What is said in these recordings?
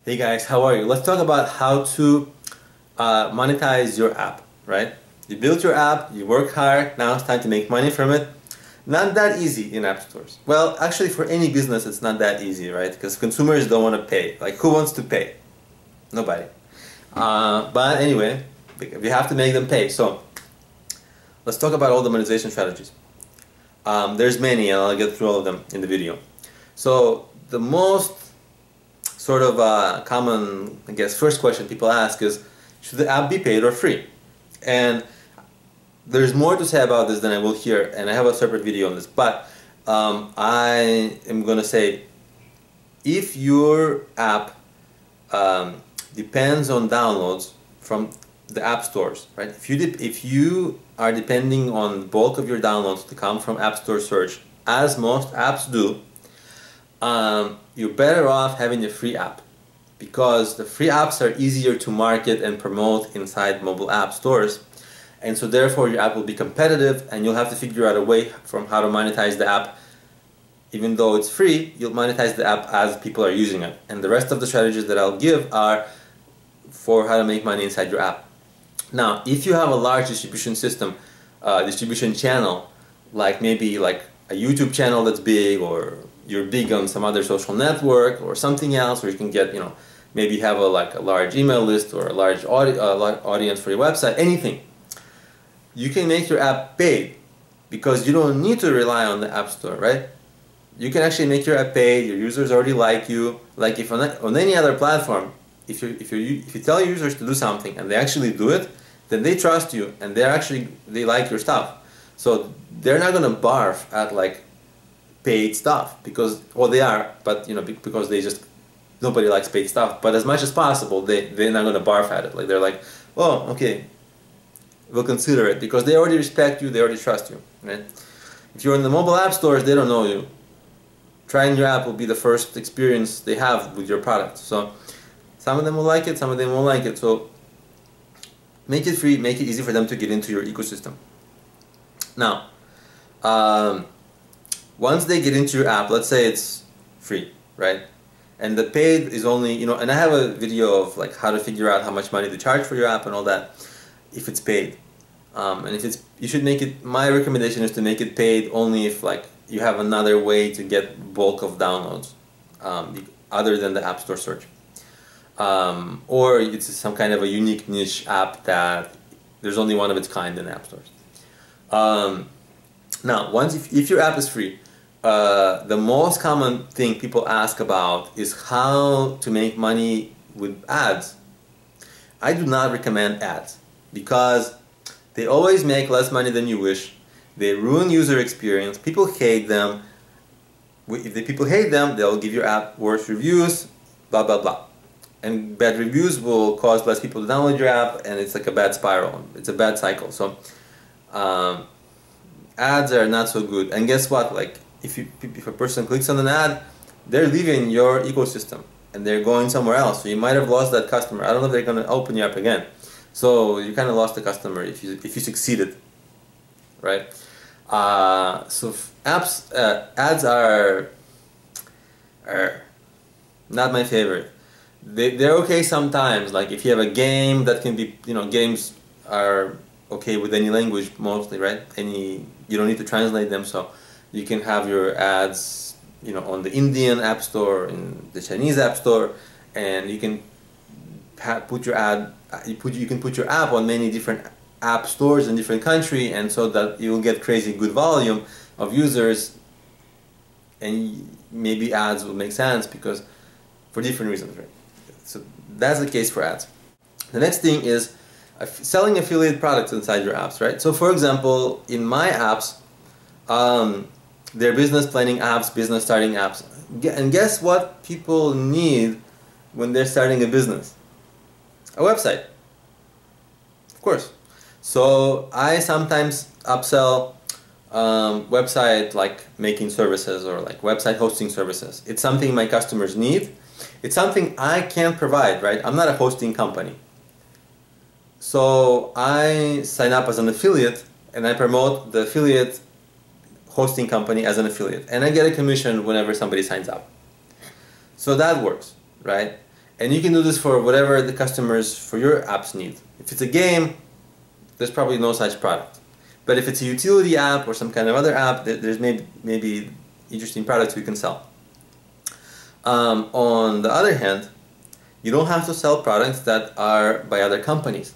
Hey guys, how are you? Let's talk about how to monetize your app, right? You built your app, you work hard, now it's time to make money from it. Not that easy in app stores. Well, actually for any business it's not that easy, right? Because consumers don't want to pay. Like, who wants to pay? Nobody. But anyway, we have to make them pay. So let's talk about all the monetization strategies. There's many and I'll get through all of them in the video. So the most sort of common, I guess, first question people ask is, should the app be paid or free? And there's more to say about this than I will here, and I have a separate video on this, but I am going to say, if your app depends on downloads from the app stores, right? If you are depending on the bulk of your downloads to come from App Store search, as most apps do, you're better off having a free app, because the free apps are easier to market and promote inside mobile app stores, and so therefore your app will be competitive and you'll have to figure out a way from how to monetize the app. Even though it's free, you'll monetize the app as people are using it, and the rest of the strategies that I'll give are for how to make money inside your app. Now, if you have a large distribution system, distribution channel, like maybe like a YouTube channel that's big, or you're big on some other social network or something else, or you can get, maybe have a large email list or a large audience for your website, anything. You can make your app paid because you don't need to rely on the App Store, right? You can actually make your app paid. Your users already like you. Like if on any other platform, if you tell users to do something and they actually do it, then they trust you and they like your stuff. So they're not gonna barf at like paid stuff, because, well, they are, but because nobody likes paid stuff. But as much as possible, they're not gonna barf at it. Like, they're like, oh, okay, we'll consider it, because they already respect you, they already trust you, right? If you're in the mobile app stores, they don't know you. Trying your app will be the first experience they have with your product. So some of them will like it, some of them won't like it. So make it free, make it easy for them to get into your ecosystem. Now, once they get into your app, let's say it's free, right? And the paid is only, and I have a video of like how to figure out how much money to charge for your app and all that, if it's paid. And if it's, you should make it, my recommendation is to make it paid only if like you have another way to get bulk of downloads, other than the App Store search. Or it's some kind of a unique niche app that there's only one of its kind in App Stores. Now, if your app is free, the most common thing people ask about is how to make money with ads. I do not recommend ads, because they always make less money than you wish. They ruin user experience. People hate them. If the people hate them, they'll give your app worse reviews, blah blah blah. And bad reviews will cause less people to download your app, and it's like a bad spiral. It's a bad cycle. So ads are not so good. And guess what? Like, if a person clicks on an ad, they're leaving your ecosystem and they're going somewhere else. So you might have lost that customer. I don't know if they're going to open your app again. So you kind of lost the customer if you succeeded, right? So ads are not my favorite. They're okay sometimes. Like if you have a game that can be, games are okay with any language mostly, right? You don't need to translate them, so you can have your ads, on the Indian app store, in the Chinese app store, and you can put your ad. You can put your app on many different app stores in different countries, and so that you will get crazy good volume of users, and maybe ads will make sense because for different reasons, right? So that's the case for ads. The next thing is selling affiliate products inside your apps, right? So for example, in my apps, they're business planning apps, business starting apps, and guess what people need when they're starting a business? A website, of course. So I sometimes upsell website like making services, or like website hosting services. It's something my customers need. It's something I can't provide, right? I'm not a hosting company. So I sign up as an affiliate and I promote the affiliate hosting company as an affiliate, and I get a commission whenever somebody signs up. So that works, right? And you can do this for whatever the customers for your apps need. If it's a game, there's probably no such product. But if it's a utility app or some kind of other app, there's maybe interesting products we can sell. On the other hand, you don't have to sell products that are by other companies,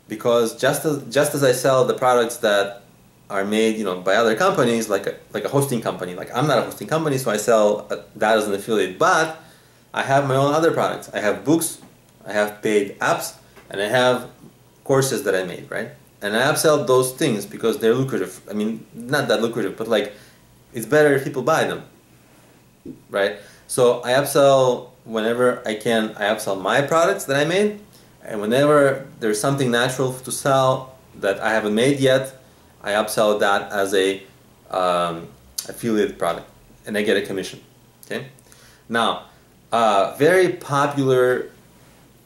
because just as I sell the products that are made, you know, by other companies, like a hosting company. Like, I'm not a hosting company, so I sell that as an affiliate. But I have my own other products. I have books, I have paid apps, and I have courses that I made, right? And I upsell those things because they're lucrative. I mean, not that lucrative, but like, it's better if people buy them, right? So I upsell whenever I can. I upsell my products that I made, and whenever there's something natural to sell that I haven't made yet, I upsell that as a affiliate product, and I get a commission. Okay. Now, very popular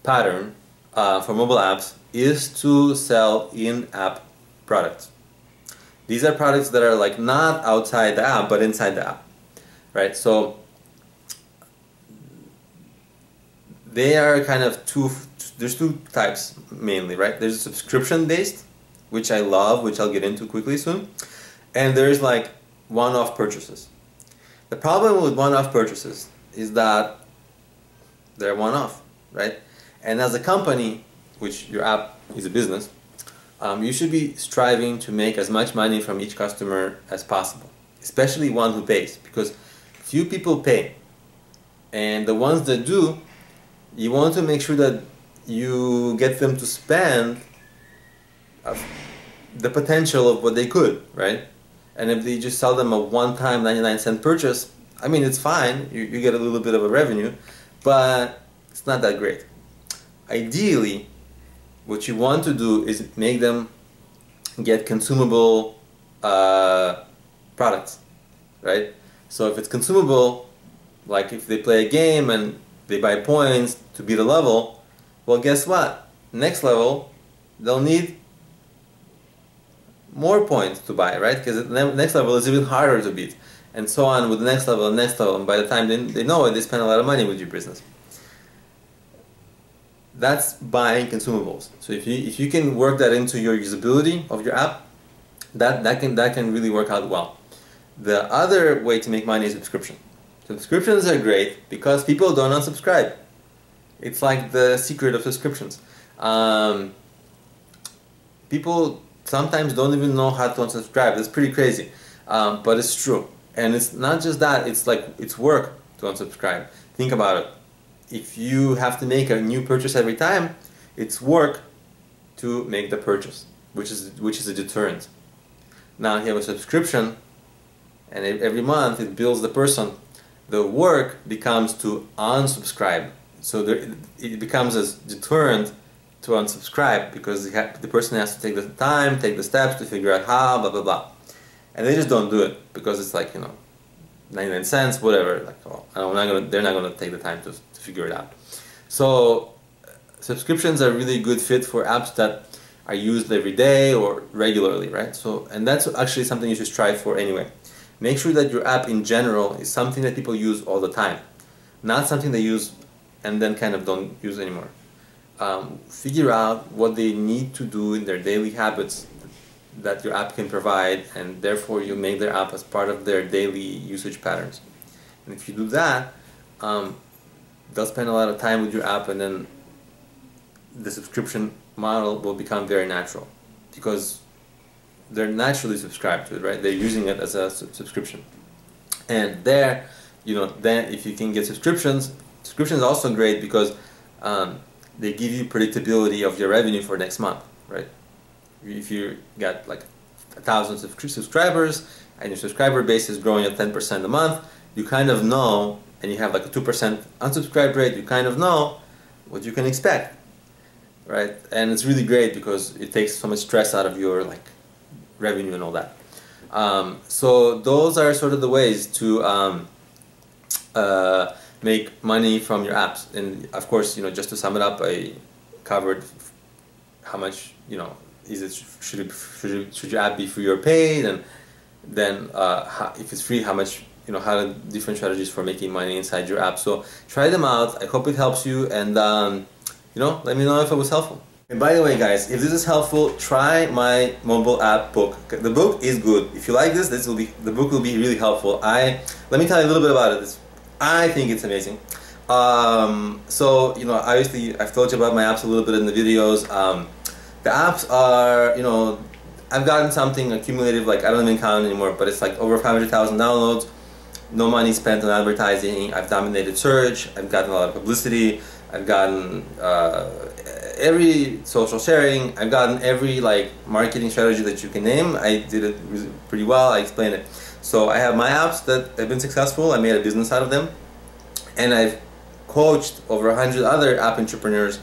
pattern for mobile apps is to sell in-app products. These are products that are like not outside the app, but inside the app, right? So they are kind of there's two types mainly, right? There's subscription-based, which I love, which I'll get into quickly soon. And there's like one-off purchases. The problem with one-off purchases is that they're one-off, right? And as a company, which your app is a business, you should be striving to make as much money from each customer as possible, especially one who pays, because few people pay. And the ones that do, you want to make sure that you get them to spend the potential of what they could, right? And if they just sell them a one-time 99-cent purchase, I mean, it's fine, you get a little bit of a revenue, but it's not that great. Ideally, what you want to do is make them get consumable products, right? So if it's consumable, like if they play a game and they buy points to beat a level, well, guess what? Next level, they'll need more points to buy, right? Because the next level is even harder to beat, and so on with the next level, and by the time they know it, they spend a lot of money with your business. That's buying consumables. So if you can work that into your usability of your app, that can really work out well. The other way to make money is subscription. Subscriptions are great because people don't unsubscribe. It's like the secret of subscriptions. People sometimes don't even know how to unsubscribe. That's pretty crazy, but it's true. And it's not just that, it's like, it's work to unsubscribe. Think about it. If you have to make a new purchase every time, it's work to make the purchase, which is a deterrent. Now, if you have a subscription, and every month it bills the person, the work becomes to unsubscribe. So it becomes a deterrent to unsubscribe, because the person has to take the time, take the steps to figure out how, blah, blah, blah. And they just don't do it because it's like, 99 cents, whatever. Like, oh, they're not going to take the time to figure it out. So subscriptions are really good fit for apps that are used every day or regularly, right? So, and that's actually something you should strive for anyway. Make sure that your app in general is something that people use all the time, not something they use and then kind of don't use anymore. Figure out what they need to do in their daily habits that your app can provide, and therefore you make their app as part of their daily usage patterns. And if you do that, they'll spend a lot of time with your app, and then the subscription model will become very natural because they're naturally subscribed to it, right? They're using it as a subscription. And there, then if you can get subscriptions are also great because they give you predictability of your revenue for next month, right? If you got like 1,000 subscribers and your subscriber base is growing at 10% a month, you kind of know, and you have like a 2% unsubscribe rate, you kind of know what you can expect, right? And it's really great because it takes so much stress out of your like revenue and all that. So those are sort of the ways to make money from your apps. And of course, just to sum it up, I covered how much, should your app be free or paid, and then if it's free, how much how to different strategies for making money inside your app. So try them out. I hope it helps you, and let me know if it was helpful. And by the way, guys, if this is helpful, try my mobile app book. The book is good. If you like this, the book will be really helpful. Let me tell you a little bit about it. I think it's amazing. So obviously I've told you about my apps a little bit in the videos. The apps are, I've gotten something accumulative, like I don't even count anymore, but it's like over 500,000 downloads. No money spent on advertising. I've dominated search. I've gotten a lot of publicity. I've gotten every social sharing. I've gotten every marketing strategy that you can name. I did it pretty well. I explained it. So I have my apps that have been successful. I made a business out of them, and I've coached over 100 other app entrepreneurs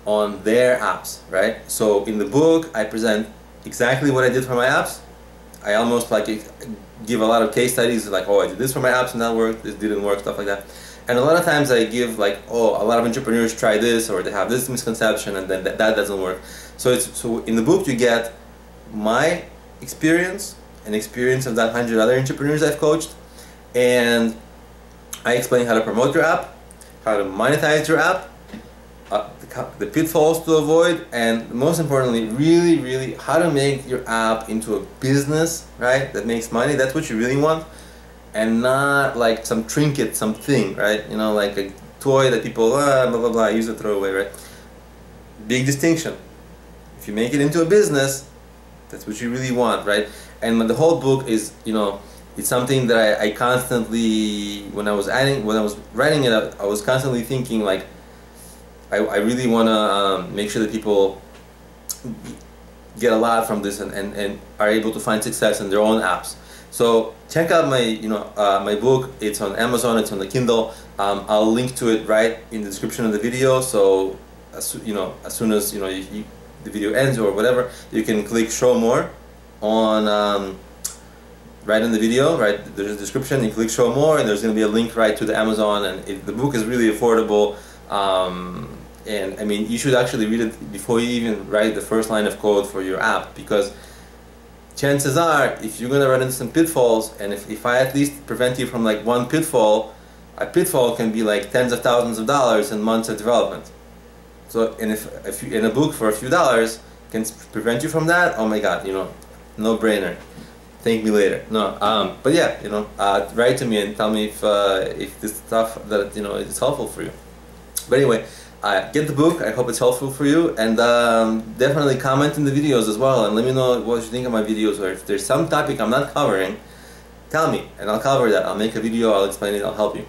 on their apps, right? So in the book, I present exactly what I did for my apps. I almost give a lot of case studies, oh, I did this for my apps and that worked, this didn't work, stuff like that. And a lot of times I give oh, a lot of entrepreneurs try this, or they have this misconception, and then that doesn't work. So in the book you get my experience and experience of that 100 other entrepreneurs I've coached, and I explain how to promote your app, how to monetize your app, the pitfalls to avoid, and most importantly, really how to make your app into a business, right, that makes money. That's what you really want, and not some trinket, something, right, like a toy that people blah blah blah use it, throw away, right? Big distinction. If you make it into a business, that's what you really want, right? And the whole book is, it's something that I constantly, when I was writing it, I was constantly thinking I really want to make sure that people get a lot from this and are able to find success in their own apps. So check out my my book. It's on Amazon. It's on the Kindle. I'll link to it right in the description of the video. So as soon as the video ends or whatever, you can click show more on right in the video. Right, there's a description. You click show more, and there's going to be a link right to the Amazon. And the book is really affordable. And I mean, you should actually read it before you even write the first line of code for your app, because chances are, if you're gonna run into some pitfalls, and if I at least prevent you from one pitfall, a pitfall can be tens of thousands of dollars and months of development. So, and if you, in a book for a few dollars can prevent you from that, oh my God, no brainer. Thank me later. No, but yeah, write to me and tell me if this stuff that is helpful for you. But anyway, get the book. I hope it's helpful for you, and definitely comment in the videos as well, and let me know what you think of my videos, or if there's some topic I'm not covering, tell me, and I'll cover that. I'll make a video, I'll explain it, I'll help you.